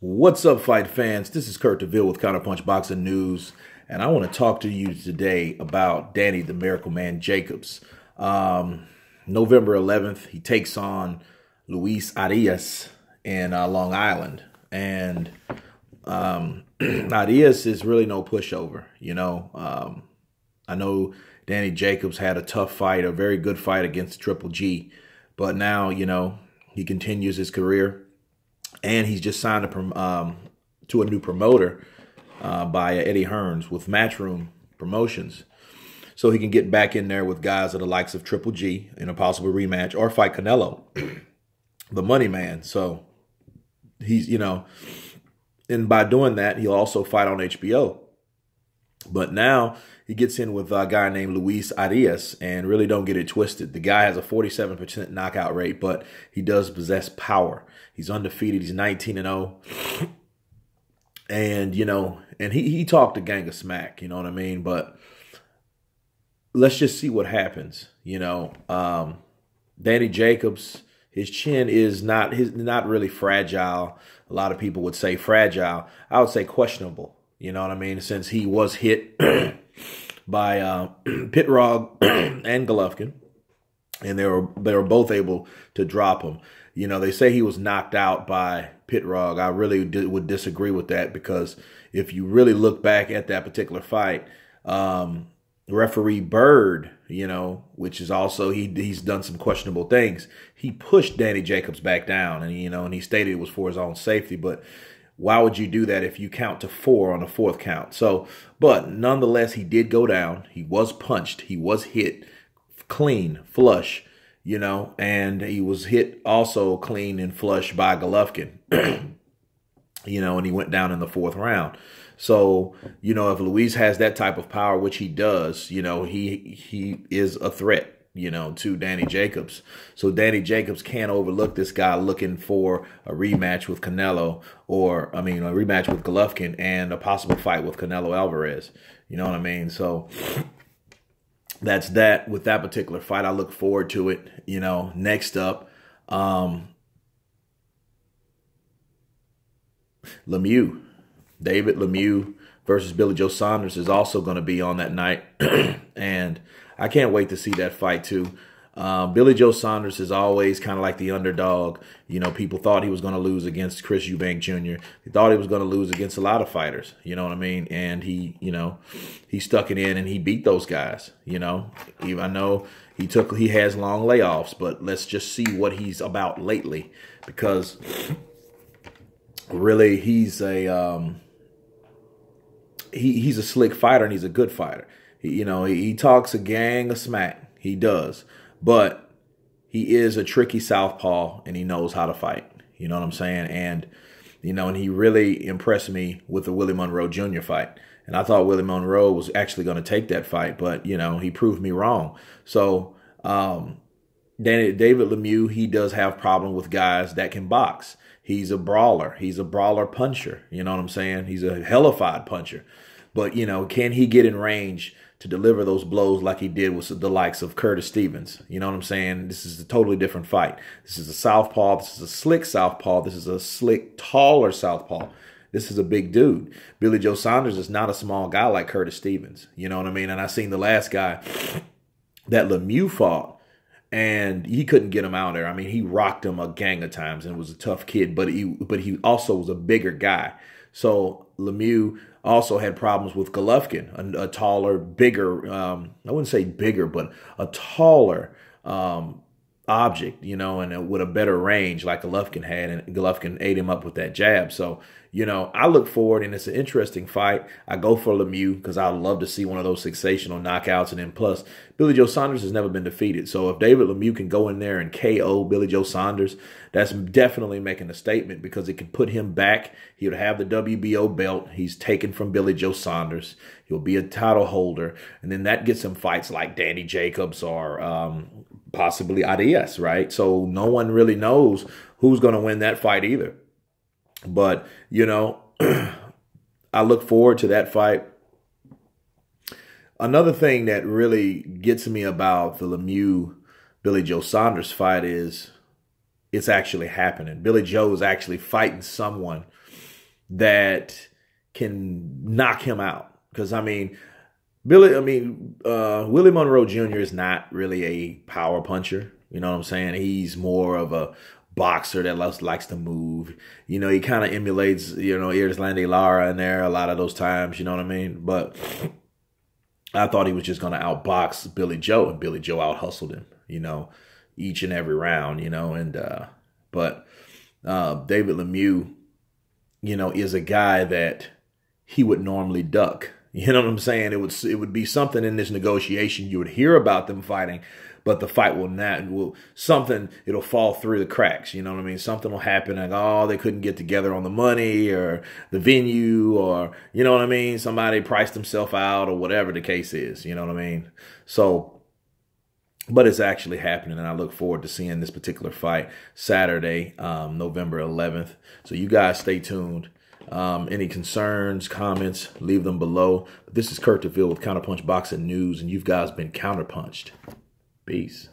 What's up, fight fans? This is Kurt DeVille with Counterpunch Boxing News, and I want to talk to you today about Danny the Miracle Man Jacobs. November 11th, he takes on Luis Arias in Long Island, and Arias is really no pushover. I know Danny Jacobs had a tough fight, a very good fight against Triple G, but now, he continues his career. And he's just signed to a new promoter by Eddie Hearns with Matchroom Promotions. So he can get back in there with guys of the likes of Triple G in a possible rematch or fight Canelo, the money man. So he's, and by doing that, he'll also fight on HBO. But now he gets in with a guy named Luis Arias, and really don't get it twisted. The guy has a 47% knockout rate, but he does possess power. He's undefeated. He's 19-0. And, and he talked a gang of smack, you know what I mean? But let's just see what happens. Danny Jacobs, his chin is not really fragile. A lot of people would say fragile. I would say questionable. You know what I mean? Since he was hit by Pitrog and Golovkin, and they were both able to drop him. They say he was knocked out by Pitrog. I really would disagree with that, because if you really look back at that particular fight, referee Bird, which is also, he's done some questionable things. He pushed Danny Jacobs back down, and and he stated it was for his own safety, but why would you do that if you count to 4 on the 4th count? So, but nonetheless, he did go down. He was punched. He was hit clean, flush, and he was hit also clean and flush by Golovkin, and he went down in the 4th round. So, if Luis has that type of power, which he does, he is a threat, to Danny Jacobs. So Danny Jacobs can't overlook this guy looking for a rematch with Canelo, or, a rematch with Golovkin and a possible fight with Canelo Alvarez. You know what I mean? So that's that with that particular fight. I look forward to it. Next up, Lemieux. David Lemieux versus Billy Joe Saunders is also going to be on that night. And I can't wait to see that fight too. Billy Joe Saunders is always kind of like the underdog. People thought he was going to lose against Chris Eubank Jr. They thought he was going to lose against a lot of fighters. You know what I mean? And he stuck it in and he beat those guys. I know he has long layoffs, but let's just see what he's about lately, because really he's a he's a slick fighter, and he's a good fighter. He talks a gang of smack. He does. But he is a tricky southpaw, and he knows how to fight. You know what I'm saying? And, and he really impressed me with the Willie Monroe Jr. fight. And I thought Willie Monroe was actually going to take that fight, but, he proved me wrong. So, David Lemieux, he does have problem with guys that can box. He's a brawler. He's a brawler puncher. You know what I'm saying? He's a hellified puncher. But, can he get in range to deliver those blows like he did with the likes of Curtis Stevens? You know what I'm saying? This is a totally different fight. This is a southpaw. This is a slick southpaw. This is a slick, taller southpaw. This is a big dude. Billy Joe Saunders is not a small guy like Curtis Stevens. You know what I mean? And I seen the last guy that Lemieux fought, and he couldn't get him out there. He rocked him a gang of times, and was a tough kid, but he also was a bigger guy. So Lemieux also had problems with Golovkin, a taller, bigger, I wouldn't say bigger, but a taller object, and with a better range like Golovkin had, and Golovkin ate him up with that jab. So, I look forward, and it's an interesting fight. I go for Lemieux because I would love to see one of those sensational knockouts. And then plus, Billy Joe Saunders has never been defeated. So if David Lemieux can go in there and KO Billy Joe Saunders, that's definitely making a statement, because it can put him back. He would have the WBO belt. He's taken from Billy Joe Saunders. He'll be a title holder. And then that gets him fights like Danny Jacobs or possibly Arias, right? So no one really knows who's going to win that fight either. But, I look forward to that fight. Another thing that really gets me about the Lemieux-Billy Joe Saunders fight is it's actually happening. Billy Joe is actually fighting someone that can knock him out. Because, I mean, Willie Monroe Jr. is not really a power puncher. You know what I'm saying? He's more of a boxer that likes to move. You know, he kind of emulates, you know, Erislandy Lara in there a lot of those times. You know what I mean? But I thought he was just going to outbox Billy Joe, and Billy Joe out-hustled him, you know, each and every round, you know. And but David Lemieux, you know, is a guy that he would normally duck. You know what I'm saying? It would be something in this negotiation. You would hear about them fighting, but the fight it'll fall through the cracks. You know what I mean? Something will happen like, oh, they couldn't get together on the money or the venue, or, you know what I mean? Somebody priced himself out or whatever the case is. You know what I mean? So, but it's actually happening, and I look forward to seeing this particular fight Saturday, November 11th. So you guys stay tuned. Any concerns, comments, leave them below. This is Kurt DeVille with Counterpunch Boxing News, and you guys been counterpunched. Peace.